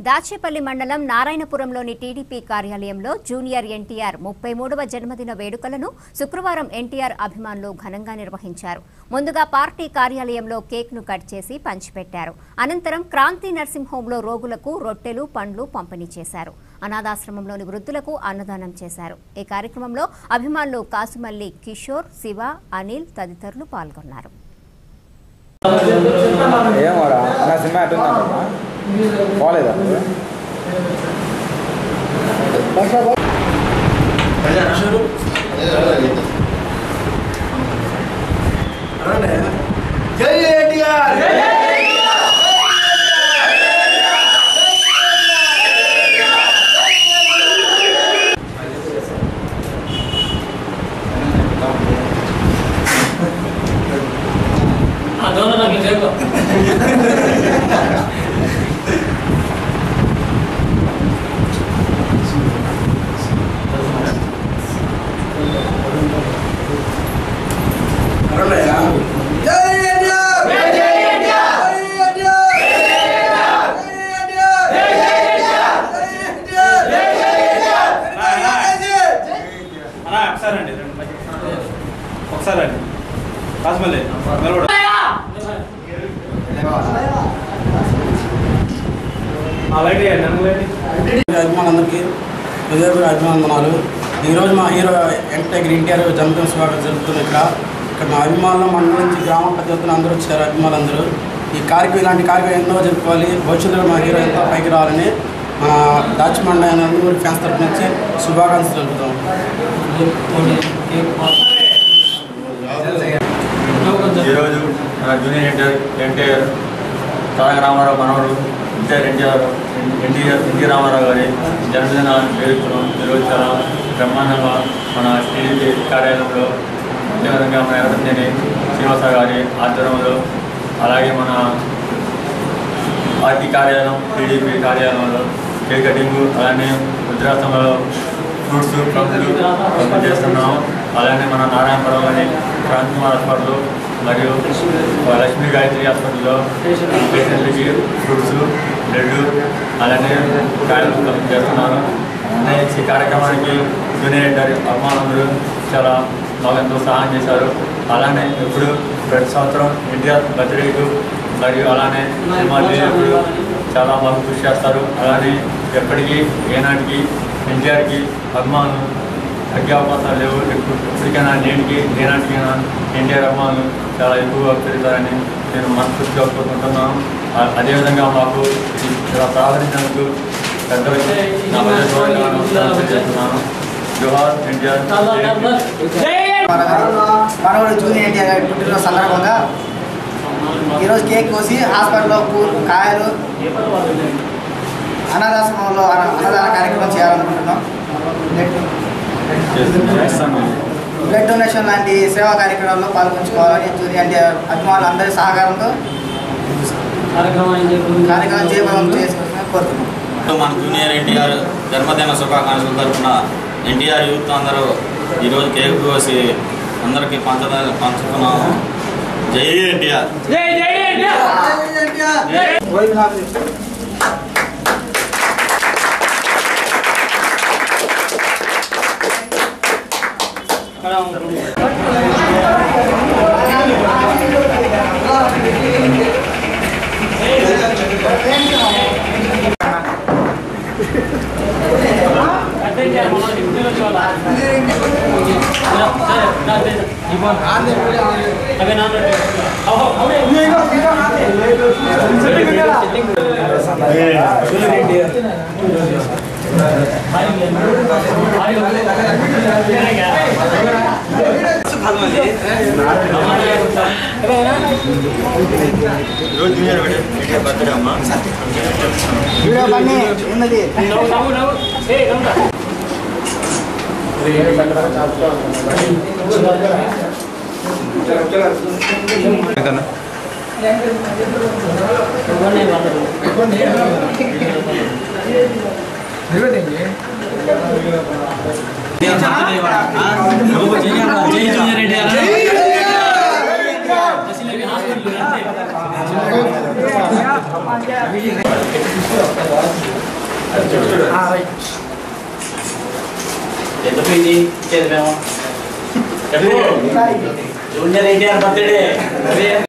దాచేపల్లి మండలం నారాయణపురంలోని టీడీపీ కార్యాలయంలో జూనియర్ ఎన్టీఆర్ 33వ జన్మదిన వేడుకలను శుక్రవారం ఎన్టీఆర్ అభిమానులు ఘనంగా నిర్వహించారు. ముందుగా పార్టీ కార్యాలయంలో కేక్ను కట్ చేసి పంచిపెట్టారు. అనంతరం క్రాంతి నర్సింగ్ హోంలో రోగులకు రొట్టెలు, పండ్లు పంపిణీ చేశారు. అనాథాశ్రమంలోని వృద్ధులకు అన్నదానం చేశారు. ఈ కార్యక్రమంలో అభిమానులు కాసుమల్లి కిషోర్, శివ, అనిల్ తదితరులు పాల్గొన్నారు. అభిమానులందరికీ అభినందనాలు. ఈరోజు మా హీరో ఎన్టీఆర్ జన్మదిన శుభాకాంక్షలు జరుగుతుంది. ఇక్కడ మా అభిమానులు మన నుంచి గ్రామ పెద్ద ఎత్తున అందరూ వచ్చారు. అభిమానులందరూ ఇలాంటి కార్యక్రమం ఎన్నో జరుపుకోవాలి. భవిష్యత్తులో మా హీరో ఎంతో పైకి రావాలని మా దాచిమండ నందమూరి ఫ్యాన్స్ తరఫు నుంచి శుభాకాంక్షలు జరుపుతాం. ఈరోజు జూనియర్ ఎన్టీఆర్ తారక రామారావు మనవడు ఎన్టీ రామారావు గారి జన్మదిన వేడుకలు ఈరోజు చాలా బ్రహ్మాండంగా మన టీడీపీ కార్యాలయంలో అదేవిధంగా మన ఎర్రనేని శ్రీనివాస గారి ఆధ్వర్యంలో, అలాగే మన పార్టీ కార్యాలయం టీడీపీ కార్యాలయంలో కేక్ కటింగ్, అలానే వృద్ధాశ్రమంలో ఫ్రూట్స్ పండ్లు పంపిణీ చేస్తున్నాము. అలానే మన నారాయణపురంలోని క్రాంతి హాస్పిటల్ మరియు లక్ష్మీ గాయత్రి హాస్పిటల్లో పేషెంట్లకి ఫ్రూట్స్, బ్లడ్, అలానే కాయలు పంపిణీ చేస్తున్నారు. ఈ కార్యక్రమానికి జూనియర్ ఎన్టీఆర్ అభిమానులు చాలా మాకు ఎంతో సహాయం చేశారు. అలానే ఇప్పుడు ప్రతి సంవత్సరం ఎన్టీఆర్ బర్త్డేకు మరియు అలానే సినిమాలు చాలా మాకు కృషి చేస్తారు. అలానే ఎప్పటికీ ఏనాటికి ఎన్టీఆర్కి అభిమానులు తగ్గే అవకాశాలు లేవు. ఎప్పటికైనా ఏనాటికైనా ఎన్టీఆర్ అభిమానులు చాలా ఎక్కువగా పెరుగుతారని నేను మనస్ఫూర్తిగా కోరుకుంటున్నాను. అదేవిధంగా మాకు ఇలా సహకరించినందుకు పెద్దలకి నా చేస్తున్నాను. జోహార్ ఎన్టీఆర్. మనవడు జూనియర్ ఎన్టీఆర్ పుట్టినరోజు సందర్భంగా ఈరోజు కేక్ కోసి హాస్పిటల్లో కాయలు అనాథాశ్రమంలో అన్నదాన కార్యక్రమం చేయాలనుకుంటున్నాం. బ్లడ్ డొనేషన్ లాంటి సేవా కార్యక్రమాల్లో పాల్గొంచుకోవాలని జూనియర్ ఎన్టీఆర్ అభిమానులు అందరి సహకారంతో కార్యక్రమం చేయాలని కోరుతున్నాం. మన జూనియర్ ఎన్టీఆర్ జన్మదిన శుభాకాంక్షలు తరఫున ఎన్టీఆర్ యూత్ అందరూ ఈరోజు కేక్ కోసి అందరికీ పంచుతున్నాము. జై ఎన్టీఆర్. బర్త్డే అమ్మా ఎంత పోయింది ఇచ్చేది మేము జూనియర్ ఎన్టీఆర్ బర్త్డే